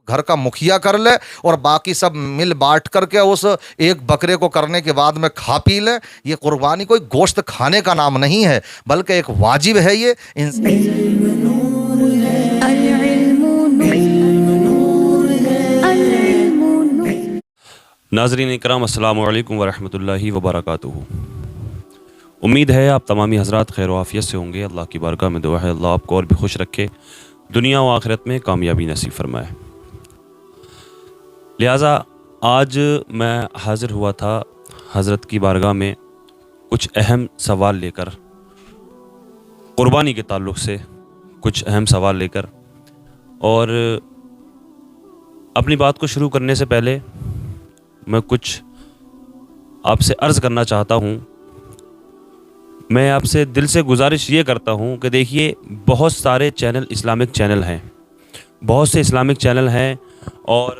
گھر کا مکھیا کر لے اور باقی سب مل بانٹ کر کے اس ایک بکرے کو کرنے کے بعد میں کھا پی لے. یہ قربانی کوئی گوشت کھانے کا نام نہیں ہے بلکہ ایک واجب ہے. یہ ناظرین اکرام السلام علیکم ورحمۃ اللہ وبرکاتہ. امید ہے آپ تمامی حضرات خیر و عافیت سے ہوں گے. اللہ کی بارگاہ میں دعا ہے اللہ آپ کو اور بھی خوش رکھے, دنیا و آخرت میں کامیابی نصیب فرمائے. لہٰذا آج میں حاضر ہوا تھا حضرت کی بارگاہ میں کچھ اہم سوال لے کر, قربانی کے تعلق سے کچھ اہم سوال لے کر. اور اپنی بات کو شروع کرنے سے پہلے میں کچھ آپ سے عرض کرنا چاہتا ہوں. میں آپ سے دل سے گزارش یہ کرتا ہوں کہ دیکھیے, بہت سارے چینل اسلامک چینل ہیں, بہت سے اسلامک چینل ہیں, اور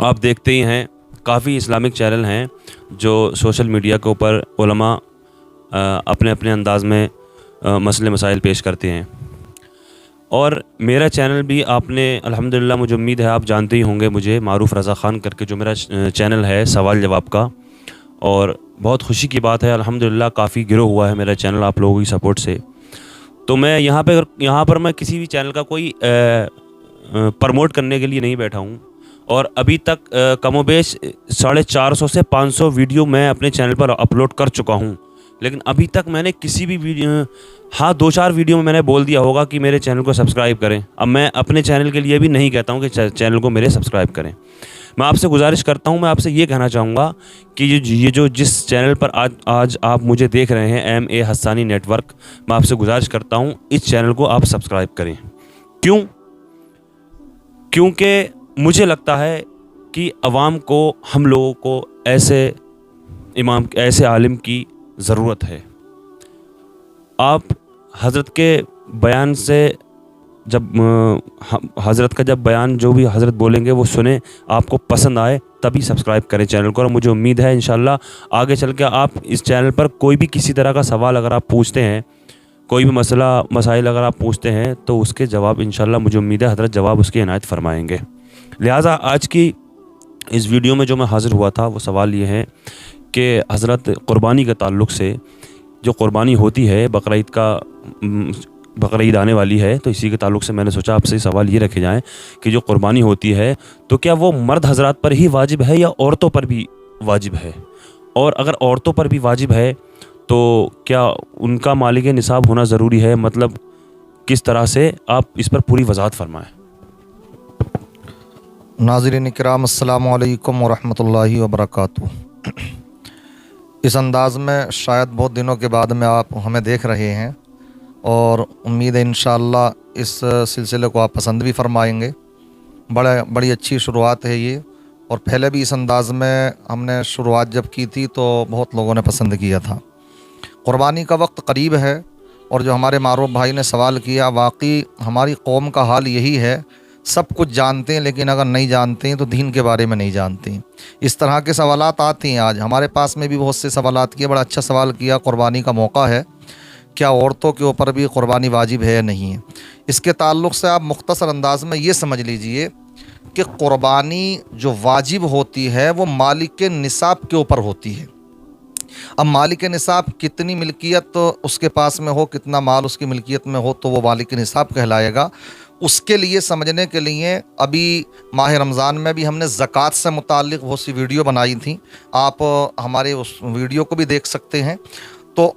آپ دیکھتے ہی ہیں کافی اسلامک چینل ہیں جو سوشل میڈیا کے اوپر علماء اپنے اپنے انداز میں مسئلے مسائل پیش کرتے ہیں. اور میرا چینل بھی آپ نے الحمدللہ, مجھے امید ہے آپ جانتے ہی ہوں گے مجھے, معروف رضا خان کر کے جو میرا چینل ہے سوال جواب کا. اور بہت خوشی کی بات ہے الحمدللہ کافی گرو ہوا ہے میرا چینل آپ لوگوں کی سپورٹ سے. تو میں یہاں پر میں کسی بھی چینل کا کوئی پروموٹ کرنے کے لیے نہیں بیٹھا ہوں. اور ابھی تک کم و بیش 450 سے 500 ویڈیو میں اپنے چینل پر اپلوڈ کر چکا ہوں. لیکن ابھی تک میں نے کسی بھی ویڈیو, ہاں 2-4 ویڈیو میں نے بول دیا ہوگا کہ میرے چینل کو سبسکرائب کریں. اب میں اپنے چینل کے لیے بھی نہیں کہتا ہوں کہ چینل کو میرے سبسکرائب کریں. میں آپ سے گزارش کرتا ہوں, میں آپ سے یہ کہنا چاہوں گا کہ یہ جو جس چینل پر آج آپ مجھے دیکھ رہے ہیں ایم اے حسانی نیٹ ورک, میں آپ سے گزارش کرتا ہوں اس چینل کو آپ سبسکرائب کریں. کیونکہ مجھے لگتا ہے کہ عوام کو, ہم لوگوں کو ایسے امام, ایسے عالم کی ضرورت ہے. آپ حضرت کے بیان سے جب حضرت کا جب بیان جو بھی حضرت بولیں گے وہ سنیں, آپ کو پسند آئے تبھی سبسکرائب کریں چینل کو. اور مجھے امید ہے انشاءاللہ آگے چل کے آپ اس چینل پر کوئی بھی کسی طرح کا سوال اگر آپ پوچھتے ہیں, کوئی بھی مسائل اگر آپ پوچھتے ہیں تو اس کے جواب انشاءاللہ مجھے امید ہے حضرت جواب اس کی عنایت فرمائیں گے. لہٰذا آج کی اس ویڈیو میں جو میں حاضر ہوا تھا وہ سوال یہ ہے کہ حضرت قربانی کے تعلق سے, جو قربانی ہوتی ہے بقرعید آنے والی ہے, تو اسی کے تعلق سے میں نے سوچا آپ سے سوال یہ رکھے جائیں کہ جو قربانی ہوتی ہے تو کیا وہ مرد حضرات پر ہی واجب ہے یا عورتوں پر بھی واجب ہے؟ اور اگر عورتوں پر بھی واجب ہے تو کیا ان کا مالک نصاب ہونا ضروری ہے؟ مطلب کس طرح سے, آپ اس پر پوری وضاحت فرمائیں. ناظرین اکرام السلام علیکم ورحمۃ اللہ وبرکاتہ. اس انداز میں شاید بہت دنوں کے بعد میں آپ ہمیں دیکھ رہے ہیں, اور امید ہے انشاءاللہ اس سلسلے کو آپ پسند بھی فرمائیں گے. بڑی اچھی شروعات ہے یہ, اور پہلے بھی اس انداز میں ہم نے شروعات جب کی تھی تو بہت لوگوں نے پسند کیا تھا. قربانی کا وقت قریب ہے, اور جو ہمارے معروف بھائی نے سوال کیا, واقعی ہماری قوم کا حال یہی ہے, سب کچھ جانتے ہیں لیکن اگر نہیں جانتے ہیں تو دین کے بارے میں نہیں جانتے ہیں. اس طرح کے سوالات آتے ہیں. آج ہمارے پاس میں بھی بہت سے سوالات کیے. بڑا اچھا سوال کیا, قربانی کا موقع ہے, کیا عورتوں کے اوپر بھی قربانی واجب ہے یا نہیں ہے؟ اس کے تعلق سے آپ مختصر انداز میں یہ سمجھ لیجئے کہ قربانی جو واجب ہوتی ہے وہ مالک نصاب کے اوپر ہوتی ہے. اب مالک نصاب کتنی ملکیت اس کے پاس میں ہو, کتنا مال اس کی ملکیت میں ہو, تو وہ مالک نصاب کہلائے گا. اس کے لیے سمجھنے کے لیے ابھی ماہ رمضان میں بھی ہم نے زکوٰۃ سے متعلق بہت سی ویڈیو بنائی تھیں. آپ ہمارے اس ویڈیو کو بھی دیکھ سکتے ہیں. تو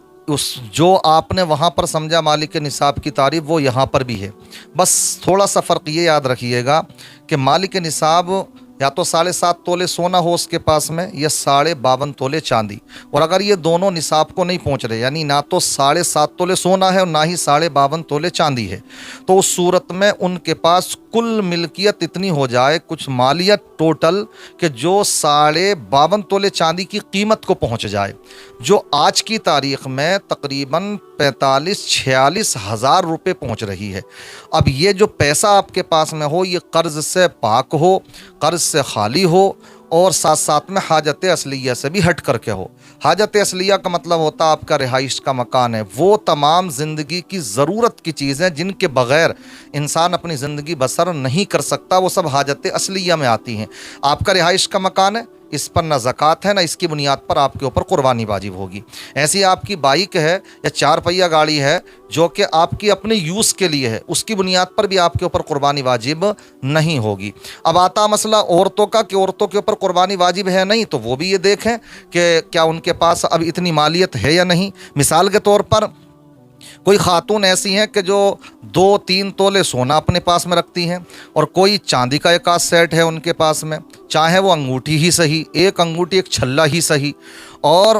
جو آپ نے وہاں پر سمجھا مالک نصاب کی تعریف, وہ یہاں پر بھی ہے. بس تھوڑا سا فرق یہ یاد رکھیے گا کہ مالک نصاب یا تو 7.5 تولے سونا ہو اس کے پاس میں, یا 52.5 تولے چاندی. اور اگر یہ دونوں نصاب کو نہیں پہنچ رہے, یعنی نہ تو 7.5 تولے سونا ہے اور نہ ہی 52.5 تولے چاندی ہے, تو اس صورت میں ان کے پاس کل ملکیت اتنی ہو جائے, کچھ مالیت ٹوٹل, کہ جو 52.5 تولے چاندی کی قیمت کو پہنچ جائے, جو آج کی تاریخ میں تقریباً 45-46 ہزار روپے پہنچ رہی ہے. اب یہ جو پیسہ آپ کے پاس میں ہو, یہ قرض سے پاک ہو, قرض سے خالی ہو, اور ساتھ ساتھ میں حاجت اصلیہ سے بھی ہٹ کر کے ہو۔ حاجت اصلیہ کا مطلب ہوتا ہے آپ کا رہائش کا مکان ہے، وہ تمام زندگی کی ضرورت کی چیزیں جن کے بغیر انسان اپنی زندگی بسر نہیں کر سکتا، وہ سب حاجت اصلیہ میں آتی ہیں۔ آپ کا رہائش کا مکان ہے، اس پر نہ زکوٰۃ ہے، نہ اس کی بنیاد پر آپ کے اوپر قربانی واجب ہوگی۔ ایسی آپ کی بائک ہے یا 4 پہیہ گاڑی ہے جو کہ آپ کی اپنے یوز کے لیے ہے، اس کی بنیاد پر بھی آپ کے اوپر قربانی واجب نہیں ہوگی۔ اب آتا مسئلہ عورتوں کا کہ عورتوں کے اوپر قربانی واجب ہے نہیں، تو وہ بھی یہ دیکھیں کہ کیا ان کے پاس اب اتنی مالیت ہے یا نہیں۔ مثال کے طور پر کوئی خاتون ایسی ہیں کہ جو 2-3 تولے سونا اپنے پاس میں رکھتی ہیں، اور کوئی چاندی کا ایک آدھ سیٹ ہے ان کے پاس میں، چاہے وہ انگوٹھی ہی صحیح، ایک انگوٹھی ایک چھلا ہی صحیح، اور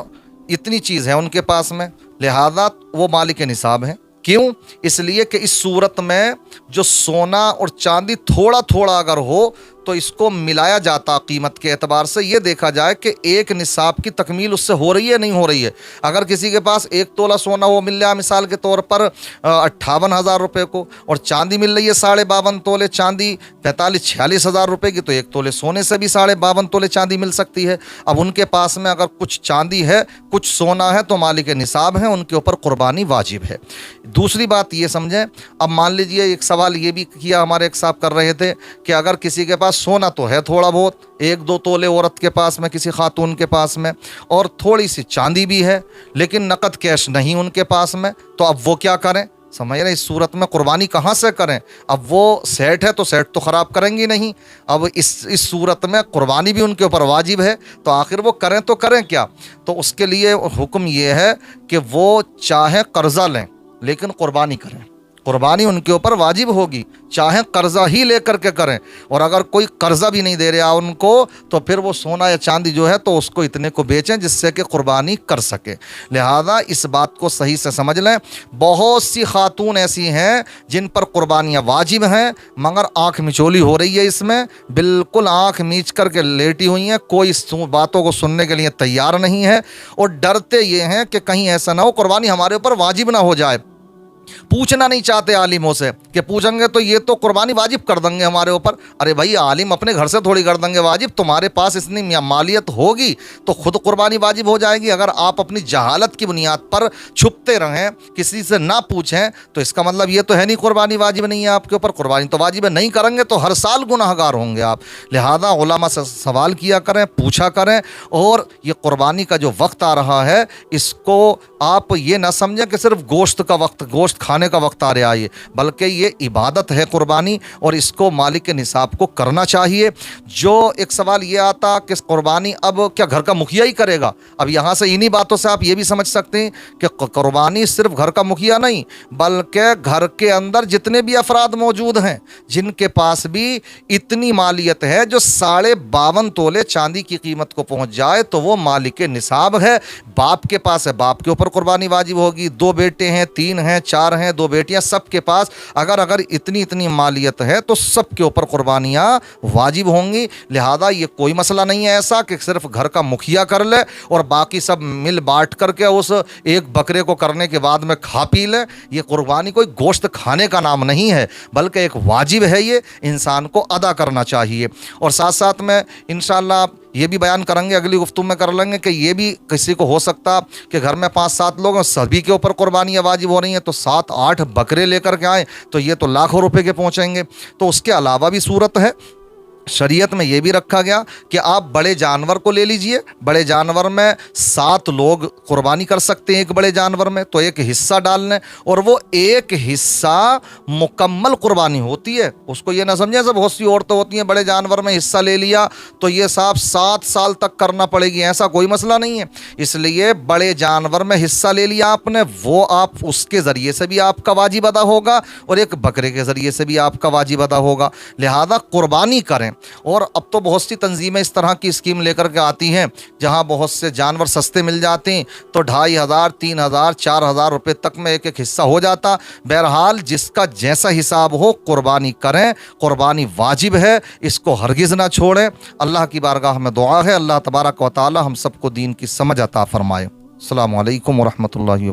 اتنی چیز ہے ان کے پاس میں، لہذا وہ مالک نصاب ہیں۔ کیوں؟ اس لیے کہ اس صورت میں جو سونا اور چاندی تھوڑا تھوڑا اگر ہو تو اس کو ملایا جاتا قیمت کے اعتبار سے، یہ دیکھا جائے کہ ایک نصاب کی تکمیل اس سے ہو رہی ہے نہیں ہو رہی ہے۔ اگر کسی کے پاس 1 تولہ سونا وہ مل رہا مثال کے طور پر 58,000 روپے کو، اور چاندی مل رہی ہے 52.5 تولے چاندی 45-46 ہزار روپے کی، تو 1 تولے سونے سے بھی 52.5 تولے چاندی مل سکتی ہے۔ اب ان کے پاس میں اگر کچھ چاندی ہے کچھ سونا ہے تو مالک نصاب ہیں، ان کے اوپر قربانی واجب ہے۔ دوسری بات یہ سمجھیں، اب مان لیجئے ایک سوال یہ بھی کیا ہمارے ایک صاحب کر رہے تھے کہ اگر کسی کے پاس سونا تو ہے تھوڑا بہت 1-2 تولے عورت کے پاس میں، کسی خاتون کے پاس میں، اور تھوڑی سی چاندی بھی ہے لیکن نقد کیش نہیں ان کے پاس میں، تو اب وہ کیا کریں؟ سمجھ رہے ہیں؟ اس صورت میں قربانی کہاں سے کریں؟ اب وہ سیٹ ہے تو سیٹ تو خراب کریں گی نہیں، اب اس صورت میں قربانی بھی ان کے اوپر واجب ہے، تو آخر وہ کریں تو کریں کیا؟ تو اس کے لیے حکم یہ ہے کہ وہ چاہے قرضہ لیں لیکن قربانی کریں، قربانی ان کے اوپر واجب ہوگی، چاہے قرضہ ہی لے کر کے کریں، اور اگر کوئی قرضہ بھی نہیں دے رہا ان کو تو پھر وہ سونا یا چاندی جو ہے تو اس کو اتنے کو بیچیں جس سے کہ قربانی کر سکے۔ لہذا اس بات کو صحیح سے سمجھ لیں، بہت سی خاتون ایسی ہیں جن پر قربانیاں واجب ہیں مگر آنکھ مچولی ہو رہی ہے، اس میں بالکل آنکھ میچ کر کے لیٹی ہوئی ہیں، کوئی باتوں کو سننے کے لیے تیار نہیں ہے، اور ڈرتے یہ ہیں کہ کہیں ایسا نہ ہو قربانی ہمارے اوپر واجب نہ ہو جائے۔ پوچھنا نہیں چاہتے عالموں سے کہ پوچھیں گے تو یہ تو قربانی واجب کر دیں گے ہمارے اوپر۔ ارے بھائی عالم اپنے گھر سے تھوڑی کر دیں گے واجب، تمہارے پاس اتنی مالیت ہوگی تو خود قربانی واجب ہو جائے گی۔ اگر آپ اپنی جہالت کی بنیاد پر چھپتے رہیں، کسی سے نہ پوچھیں، تو اس کا مطلب یہ تو ہے نہیں قربانی واجب نہیں ہے آپ کے اوپر، قربانی تو واجب ہے، نہیں کریں گے تو ہر سال گناہ گار ہوں گے آپ۔ لہذا علماء سے سوال کیا کریں، پوچھا کریں، اور یہ قربانی کا جو وقت آ رہا ہے اس کو آپ یہ نہ سمجھیں کہ صرف گوشت کا وقت، گوشت کھانے کا وقت آ رہا ہے، بلکہ یہ عبادت ہے قربانی، اور اس کو مالک نصاب کو کرنا چاہیے۔ جو ایک سوال یہ آتا کہ قربانی اب کیا گھر کا مکھیا ہی کرے گا؟ اب یہاں سے انہی باتوں سے آپ یہ بھی سمجھ سکتے ہیں کہ قربانی صرف گھر کا مکھیا نہیں، بلکہ گھر کے اندر جتنے بھی افراد موجود ہیں جن کے پاس بھی اتنی مالیت ہے جو 52.5 تولے چاندی کی قیمت کو پہنچ جائے تو وہ مالک نصاب ہے۔ باپ کے پاس ہے، باپ کے اوپر قربانی واجب ہوگی، 2 بیٹے ہیں، 3 ہیں، 4 ہیں، 2 بیٹیاں، سب کے پاس اگر اتنی مالیت ہے تو سب کے اوپر قربانیاں واجب ہوں گی۔ لہذا یہ کوئی مسئلہ نہیں ہے ایسا کہ صرف گھر کا مکھیا کر لے اور باقی سب مل بانٹ کر کے اس ایک بکرے کو کرنے کے بعد میں کھا پی لے۔ یہ قربانی کوئی گوشت کھانے کا نام نہیں ہے، بلکہ ایک واجب ہے، یہ انسان کو ادا کرنا چاہیے۔ اور ساتھ ساتھ میں انشاءاللہ یہ بھی بیان کریں گے، اگلی گفتگو میں کر لیں گے کہ یہ بھی کسی کو ہو سکتا کہ گھر میں 5-7 لوگ ہیں، سبھی کے اوپر قربانیاں واجب ہو رہی ہیں، تو 7-8 بکرے لے کر کے آئیں تو یہ تو لاکھوں روپے کے پہنچیں گے۔ تو اس کے علاوہ بھی صورت ہے، شریعت میں یہ بھی رکھا گیا کہ آپ بڑے جانور کو لے لیجئے، بڑے جانور میں 7 لوگ قربانی کر سکتے ہیں ایک بڑے جانور میں، تو ایک حصہ ڈال لیں، اور وہ ایک حصہ مکمل قربانی ہوتی ہے۔ اس کو یہ نہ سمجھیں سب، بہت سی عورتیں ہوتی ہیں بڑے جانور میں حصہ لے لیا تو یہ صاحب 7 سال تک کرنا پڑے گی، ایسا کوئی مسئلہ نہیں ہے۔ اس لیے بڑے جانور میں حصہ لے لیا آپ نے، وہ آپ اس کے ذریعے سے بھی آپ کا واجب ادا ہوگا اور ایک بکرے کے ذریعے سے بھی آپ کا واجب ادا ہوگا، لہذا قربانی کریں۔ اور اب تو بہت سی تنظیمیں اس طرح کی اسکیم لے کر کے آتی ہیں جہاں بہت سے جانور سستے مل جاتے ہیں، تو 2500 3000 4000 روپے تک میں ایک حصہ ہو جاتا۔ بہرحال جس کا جیسا حساب ہو قربانی کریں، قربانی واجب ہے، اس کو ہرگز نہ چھوڑیں۔ اللہ کی بارگاہ میں دعا ہے اللہ تبارک و تعالی ہم سب کو دین کی سمجھ عطا فرمائے۔ السلام علیکم ورحمۃ اللہ وبرکاتہ۔